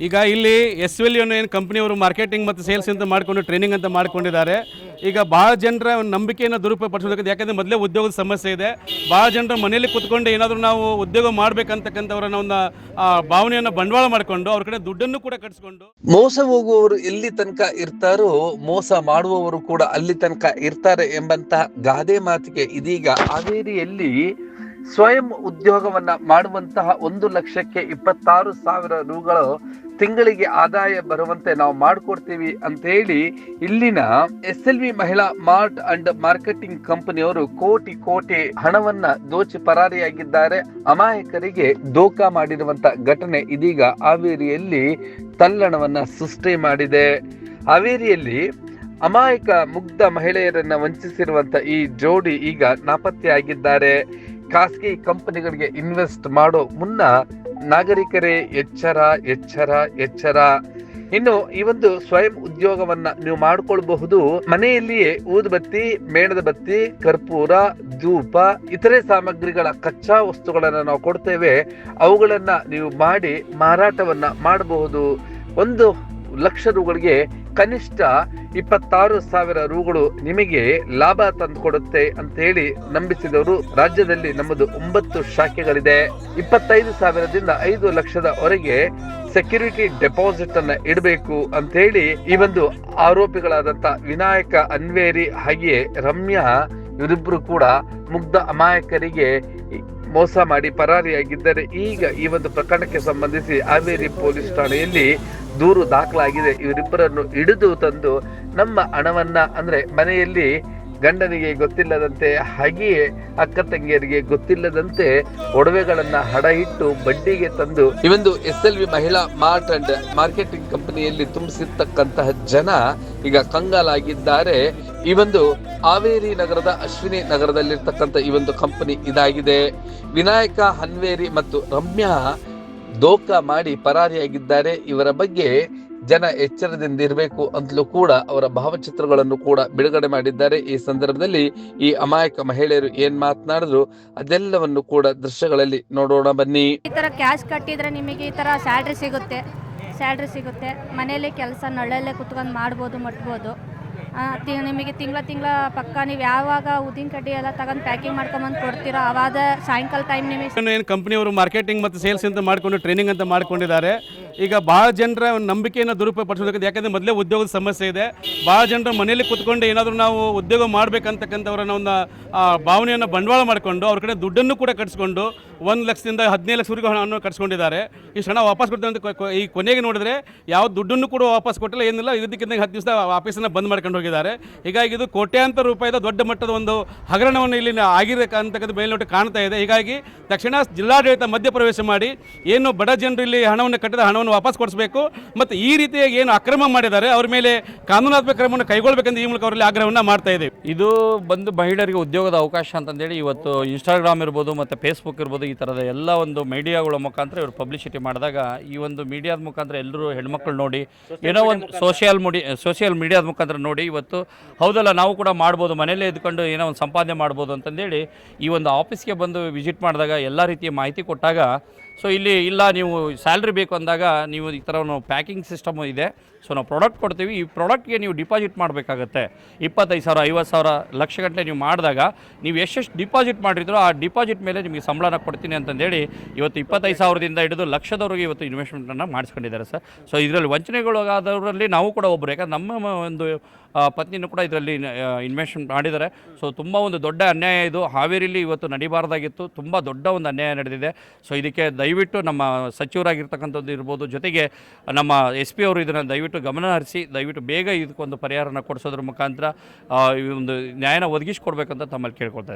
ಈಗ ಇಲ್ಲಿ SVL ಏನು ಕಂಪನಿಯವರು ಮಾರ್ಕೆಟಿಂಗ್ ಮತ್ತು ಸೇಲ್ಸ್ ಅಂತ ಮಾಡಿಕೊಂಡು ಟ್ರೈನಿಂಗ್ ಅಂತ ಮಾಡ್ಕೊಂಡಿದ್ದಾರೆ. ಈಗ ಭಾಳ ಜನರ ನಂಬಿಕೆಯನ್ನು ದುರುಪಯೋಗ ಪಡಿಸೋದಕ್ಕೆ, ಯಾಕಂದರೆ ಮೊದಲೇ ಉದ್ಯೋಗದ ಸಮಸ್ಯೆ ಇದೆ. ಭಾಳ ಜನರು ಮನೆಯಲ್ಲಿ ಕೂತ್ಕೊಂಡು ಏನಾದರೂ ನಾವು ಉದ್ಯೋಗ ಮಾಡಬೇಕಂತಕ್ಕಂಥವ್ರನ್ನ ಒಂದು ಭಾವನೆಯನ್ನು ಬಂಡವಾಳ ಮಾಡಿಕೊಂಡು ಅವ್ರ ಕಡೆ ದುಡ್ಡನ್ನು ಕೂಡ ಕಟ್ಸ್ಕೊಂಡು ಮೋಸ ಹೋಗುವವರು ಎಲ್ಲಿ ತನಕ ಇರ್ತಾರೋ ಮೋಸ ಮಾಡುವವರು ಕೂಡ ಅಲ್ಲಿ ತನಕ ಇರ್ತಾರೆ ಎಂಬಂತಹ ಗಾದೆ ಮಾತಿಗೆ ಇದೀಗ ಹಾವೇರಿಯಲ್ಲಿ ಸ್ವಯಂ ಉದ್ಯೋಗವನ್ನ ಮಾಡುವಂತಹ 1,26,000 ರೂಗಳು ತಿಂಗಳಿಗೆ ಆದಾಯ ಬರುವಂತೆ ನಾವು ಮಾಡಿಕೊಡ್ತೀವಿ ಅಂತ ಹೇಳಿ ಇಲ್ಲಿನ SLV ಮಹಿಳಾ ಮಾರ್ಟ್ ಅಂಡ್ ಮಾರ್ಕೆಟಿಂಗ್ ಕಂಪನಿಯವರು ಕೋಟಿ ಹಣವನ್ನ ದೋಚಿ ಪರಾರಿಯಾಗಿದ್ದಾರೆ. ಅಮಾಯಕರಿಗೆ ದೋಖಾ ಮಾಡಿರುವಂತ ಘಟನೆ ಇದೀಗ ಹಾವೇರಿಯಲ್ಲಿ ತಲ್ಲಣವನ್ನ ಸೃಷ್ಟಿ ಮಾಡಿದೆ. ಹಾವೇರಿಯಲ್ಲಿ ಅಮಾಯಕ ಮುಗ್ಧ ಮಹಿಳೆಯರನ್ನ ವಂಚಿಸಿರುವಂತ ಈ ಜೋಡಿ ಈಗ ನಾಪತ್ತೆಯಾಗಿದ್ದಾರೆ. ಖಾಸಗಿ ಕಂಪನಿಗಳಿಗೆ ಇನ್ವೆಸ್ಟ್ ಮಾಡೋ ಮುನ್ನ ನಾಗರಿಕರೇ ಎಚ್ಚರ. ಇನ್ನು ಈ ಒಂದು ಸ್ವಯಂ ಉದ್ಯೋಗವನ್ನ ನೀವು ಮಾಡ್ಕೊಳ್ಬಹುದು. ಮನೆಯಲ್ಲಿಯೇ ಊದುಬತ್ತಿ, ಮೇಣದ ಬತ್ತಿ, ಕರ್ಪೂರ, ಧೂಪ, ಇತರೆ ಸಾಮಗ್ರಿಗಳ ಕಚ್ಚಾ ವಸ್ತುಗಳನ್ನ ನಾವು ಕೊಡ್ತೇವೆ. ಅವುಗಳನ್ನ ನೀವು ಮಾಡಿ ಮಾರಾಟವನ್ನ ಮಾಡಬಹುದು. 1,00,000 ರೂಗಳಿಗೆ ಕನಿಷ್ಠ 26,000 ರೂಗಳು ನಿಮಗೆ ಲಾಭ ತಂದು ಕೊಡುತ್ತೆ ಅಂತ ಹೇಳಿ ನಂಬಿಸಿದವರು. ರಾಜ್ಯದಲ್ಲಿ ನಮ್ಮದು 9 ಶಾಖೆಗಳಿದೆ. 25,000ದಿಂದ 5,00,000ದವರೆಗೆ ಸೆಕ್ಯೂರಿಟಿ ಡೆಪಾಸಿಟ್ ಅನ್ನ ಇಡಬೇಕು ಅಂತ ಹೇಳಿ ಈ ಒಂದು ಆರೋಪಿಗಳಾದಂತ ವಿನಾಯಕ ಅನ್ವೇರಿ ಹಾಗೆಯೇ ರಮ್ಯಾ ಇವರಿಬ್ರು ಕೂಡ ಮುಗ್ಧ ಅಮಾಯಕರಿಗೆ ಮೋಸ ಮಾಡಿ ಪರಾರಿಯಾಗಿದ್ದಾರೆ. ಈಗ ಈ ಒಂದು ಪ್ರಕರಣಕ್ಕೆ ಸಂಬಂಧಿಸಿ ಹಾವೇರಿ ಪೊಲೀಸ್ ಠಾಣೆಯಲ್ಲಿ ದೂರು ದಾಖಲಾಗಿದೆ. ಇವರಿಬ್ಬರನ್ನು ಹಿಡಿದು ತಂದು ನಮ್ಮ ಹಣವನ್ನ ಅಂದ್ರೆ ಮನೆಯಲ್ಲಿ ಗಂಡನಿಗೆ ಗೊತ್ತಿಲ್ಲದಂತೆ ಹಾಗೆಯೇ ಅಕ್ಕ ತಂಗಿಯರಿಗೆ ಗೊತ್ತಿಲ್ಲದಂತೆ ಒಡವೆಗಳನ್ನ ಹಡ ಇಟ್ಟು ಬಡ್ಡಿಗೆ ತಂದು ಈ ಒಂದು SLV ಮಹಿಳಾ ಮಾರ್ಟ್ ಅಂಡ್ ಮಾರ್ಕೆಟಿಂಗ್ ಕಂಪನಿಯಲ್ಲಿ ತುಂಬಿಸಿರ್ತಕ್ಕಂತಹ ಜನ ಈಗ ಕಂಗಾಲಾಗಿದ್ದಾರೆ. ಈ ಒಂದು ಹಾವೇರಿ ನಗರದ ಅಶ್ವಿನಿ ನಗರದಲ್ಲಿರ್ತಕ್ಕಂಥ ಈ ಒಂದು ಕಂಪನಿ ಇದಾಗಿದೆ. ವಿನಾಯಕ ಹನ್ವೇರಿ ಮತ್ತು ರಮ್ಯಾ ದೋಖಾ ಮಾಡಿ ಪರಾರಿಯಾಗಿದ್ದಾರೆ. ಇವರ ಬಗ್ಗೆ ಜನ ಎಚ್ಚರದಿಂದ ಇರಬೇಕು ಅಂತಲೂ ಕೂಡ ಅವರ ಭಾವಚಿತ್ರಗಳನ್ನು ಕೂಡ ಬಿಡುಗಡೆ ಮಾಡಿದ್ದಾರೆ. ಈ ಸಂದರ್ಭದಲ್ಲಿ ಈ ಅಮಾಯಕ ಮಹಿಳೆಯರು ಏನ್ ಮಾತನಾಡಿದ್ರು ಅದೆಲ್ಲವನ್ನು ಕೂಡ ದೃಶ್ಯಗಳಲ್ಲಿ ನೋಡೋಣ ಬನ್ನಿ. ಈ ತರ ಕ್ಯಾಶ್ ಕಟ್ಟಿದ್ರೆ ನಿಮಗೆ ಈ ತರ ಸ್ಯಾಲ್ರಿ ಸಿಗುತ್ತೆ. ಮನೆಯಲ್ಲಿ ಕೆಲಸ ನಳ್ಳಲ್ಲೇ ಕುತ್ಕೊಂಡು ಮಾಡ್ಬೋದು, ಮಟ್ಬೋದು. ನಿಮಗೆ ತಿಂಗಳ ಪಕ್ಕ ನೀವು ಯಾವಾಗ ಉದ್ದಿನ ಕಡ್ಡಿ ಎಲ್ಲ ತಗೊಂಡು ಪ್ಯಾಕಿಂಗ್ ಮಾಡ್ಕೊಂಬಂದು ಕೊಡ್ತೀರೋ ಅವಾಗ ಸಾಯಂಕಾಲ ಟೈಮ್ ನಿಮಗೆ ಏನು ಕಂಪನಿಯವರು ಮಾರ್ಕೆಟಿಂಗ್ ಮತ್ತು ಸೇಲ್ಸ್ ಅಂತ ಮಾಡಿಕೊಂಡು ಟ್ರೈನಿಂಗ್ ಅಂತ ಮಾಡ್ಕೊಂಡಿದ್ದಾರೆ. ಈಗ ಭಾಳ ಜನರ ನಂಬಿಕೆಯನ್ನು ದುರುಪಯೋಗ ಪಡಿಸೋದಕ್ಕೆ, ಯಾಕಂದರೆ ಮೊದಲೇ ಉದ್ಯೋಗದ ಸಮಸ್ಯೆ ಇದೆ. ಭಾಳ ಜನರು ಮನೆಯಲ್ಲಿ ಕೂತ್ಕೊಂಡು ಏನಾದರೂ ನಾವು ಉದ್ಯೋಗ ಮಾಡಬೇಕಂತಕ್ಕಂಥವ್ರನ್ನ ಒಂದು ಭಾವನೆಯನ್ನು ಬಂಡವಾಳ ಮಾಡಿಕೊಂಡು ಅವ್ರ ಕಡೆ ದುಡ್ಡನ್ನು ಕೂಡ ಕಟ್ಸ್ಕೊಂಡು 1,00,000ದಿಂದ 15,00,000ವರೆಗೂ ಹಣವನ್ನು ಕಟ್ಸ್ಕೊಂಡಿದ್ದಾರೆ. ಇಷ್ಟು ಹಣ ವಾಪಸ್ ಕೊಡ್ತೇವೆ ಅಂತ ಈ ಕೊನೆಗೆ ನೋಡಿದ್ರೆ ಯಾವ ದುಡ್ಡನ್ನು ಕೂಡ ವಾಪಸ್ ಕೊಟ್ಟಿಲ್ಲ, ಏನಿಲ್ಲ. ಇದಕ್ಕಿಂತ 10 ದಿವಸ ಆಫೀಸನ್ನು ಬಂದ್ ಮಾಡ್ಕೊಂಡು ಹೋಗಿದ್ದಾರೆ. ಹೀಗಾಗಿ ಇದು ಕೋಟ್ಯಾಂತರ ರೂಪಾಯಿದ ದೊಡ್ಡ ಮಟ್ಟದ ಒಂದು ಹಗರಣವನ್ನು ಇಲ್ಲಿ ಆಗಿರತಕ್ಕಂಥದ್ದು ಮೇಲ್ನೋಟ ಕಾಣ್ತಾ ಇದೆ. ಹೀಗಾಗಿ ತಕ್ಷಣ ಜಿಲ್ಲಾಡಳಿತ ಮಧ್ಯಪ್ರವೇಶ ಮಾಡಿ ಏನು ಬಡ ಜನರು ಇಲ್ಲಿ ಹಣವನ್ನು ಕಟ್ಟಿದ ಹಣವನ್ನು ವಾಪಸ್ ಕೊಡಿಸಬೇಕು ಮತ್ತು ಈ ರೀತಿಯಾಗಿ ಏನು ಅಕ್ರಮ ಮಾಡಿದ್ದಾರೆ ಅವ್ರ ಮೇಲೆ ಕಾನೂನಾತ್ಮಕ ಕ್ರಮವನ್ನು ಕೈಗೊಳ್ಳಬೇಕೆಂದು ಈ ಮೂಲಕ ಅವರಲ್ಲಿ ಆಗ್ರಹವನ್ನು ಮಾಡ್ತಾ ಇದೆ. ಇದು ಬಂದು ಮಹಿಳೆಯರಿಗೆ ಉದ್ಯೋಗದ ಅವಕಾಶ ಅಂತಂದೇಳಿ ಇವತ್ತು ಇನ್ಸ್ಟಾಗ್ರಾಮ್ ಇರ್ಬೋದು ಮತ್ತು ಫೇಸ್ಬುಕ್ ಇರ್ಬೋದು, ಈ ಥರದ ಎಲ್ಲ ಒಂದು ಮೀಡಿಯಾಗಳ ಮುಖಾಂತರ ಇವರು ಪಬ್ಲಿಸಿಟಿ ಮಾಡಿದಾಗ ಈ ಒಂದು ಮೀಡಿಯಾದ ಮುಖಾಂತರ ಎಲ್ಲರೂ ಹೆಣ್ಮಕ್ಳು ನೋಡಿ ಏನೋ ಒಂದು ಸೋಷಿಯಲ್ ಮೀಡಿಯಾದ ಮುಖಾಂತರ ನೋಡಿ ಇವತ್ತು ಹೌದಲ್ಲ ನಾವು ಕೂಡ ಮಾಡ್ಬೋದು, ಮನೆಯಲ್ಲೇ ಇದ್ಕೊಂಡು ಏನೋ ಒಂದು ಸಂಪಾದನೆ ಮಾಡ್ಬೋದು ಅಂತಂದೇಳಿ ಈ ಒಂದು ಆಫೀಸ್ಗೆ ಬಂದು ವಿಸಿಟ್ ಮಾಡಿದಾಗ ಎಲ್ಲ ರೀತಿಯ ಮಾಹಿತಿ ಕೊಟ್ಟಾಗ ಸೊ ಇಲ್ಲಿ ಇಲ್ಲ ನೀವು ಸ್ಯಾಲ್ರಿ ಬೇಕು ಅಂದಾಗ ನೀವು ಈ ಥರ ಪ್ಯಾಕಿಂಗ್ ಸಿಸ್ಟಮ್ ಇದೆ. ಸೊ ನಾವು ಪ್ರಾಡಕ್ಟ್ ಕೊಡ್ತೀವಿ, ಈ ಪ್ರಾಡಕ್ಟ್ಗೆ ನೀವು ಡಿಪಾಸಿಟ್ ಮಾಡಬೇಕಾಗತ್ತೆ. 25,000 50,000 ಲಕ್ಷ ಗಂಟೆ ನೀವು ಮಾಡಿದಾಗ ನೀವು ಎಷ್ಟೆಷ್ಟು ಡಿಪಾಸಿಟ್ ಮಾಡಿದ್ರೋ ಆ ಡಿಪಾಸಿಟ್ ಮೇಲೆ ನಿಮಗೆ ಸಂಬಳನ ಕೊಡ್ತೀನಿ ಅಂತಂದೇಳಿ ಇವತ್ತು 25,000ದಿಂದ ಹಿಡಿದು ಲಕ್ಷದವರೆಗೆ ಇವತ್ತು ಇನ್ವೆಸ್ಟ್ಮೆಂಟನ್ನು ಮಾಡಿಸ್ಕೊಂಡಿದ್ದಾರೆ ಸರ್. ಸೊ ಇದರಲ್ಲಿ ವಂಚನೆಗೊಳಗಾದವರಲ್ಲಿ ನಾವು ಕೂಡ ಒಬ್ಬರು, ಯಾಕಂದ್ರೆ ನಮ್ಮ ಒಂದು ಪತ್ನಿನೂ ಕೂಡ ಇದರಲ್ಲಿ ಇನ್ವೆಸ್ಟ್ಮೆಂಟ್ ಮಾಡಿದ್ದಾರೆ. ಸೊ ತುಂಬ ಒಂದು ದೊಡ್ಡ ಅನ್ಯಾಯ ಇದು ಹಾವೇರಿಲಿ ಇವತ್ತು ನಡಿಬಾರ್ದಾಗಿತ್ತು. ತುಂಬ ದೊಡ್ಡ ಒಂದು ಅನ್ಯಾಯ ನಡೆದಿದೆ. ಸೊ ಇದಕ್ಕೆ ದಯವಿಟ್ಟು ನಮ್ಮ ಸಚಿವರಾಗಿರ್ತಕ್ಕಂಥದ್ದು ಇರ್ಬೋದು, ಜೊತೆಗೆ ನಮ್ಮ SP ಅವರು ಇದನ್ನು ದಯವಿಟ್ಟು ಗಮನ ಹರಿಸಿ ದಯವಿಟ್ಟು ಬೇಗ ಇದಕ್ಕೊಂದು ಪರಿಹಾರನ ಕೊಡಿಸೋದ್ರ ಮುಖಾಂತರ ಈ ಒಂದು ನ್ಯಾಯನ ಒದಗಿಸ್ಕೊಡ್ಬೇಕಂತ ತಮ್ಮಲ್ಲಿ ಕೇಳ್ಕೊಳ್ತಾ ಇದ್ದಾರೆ.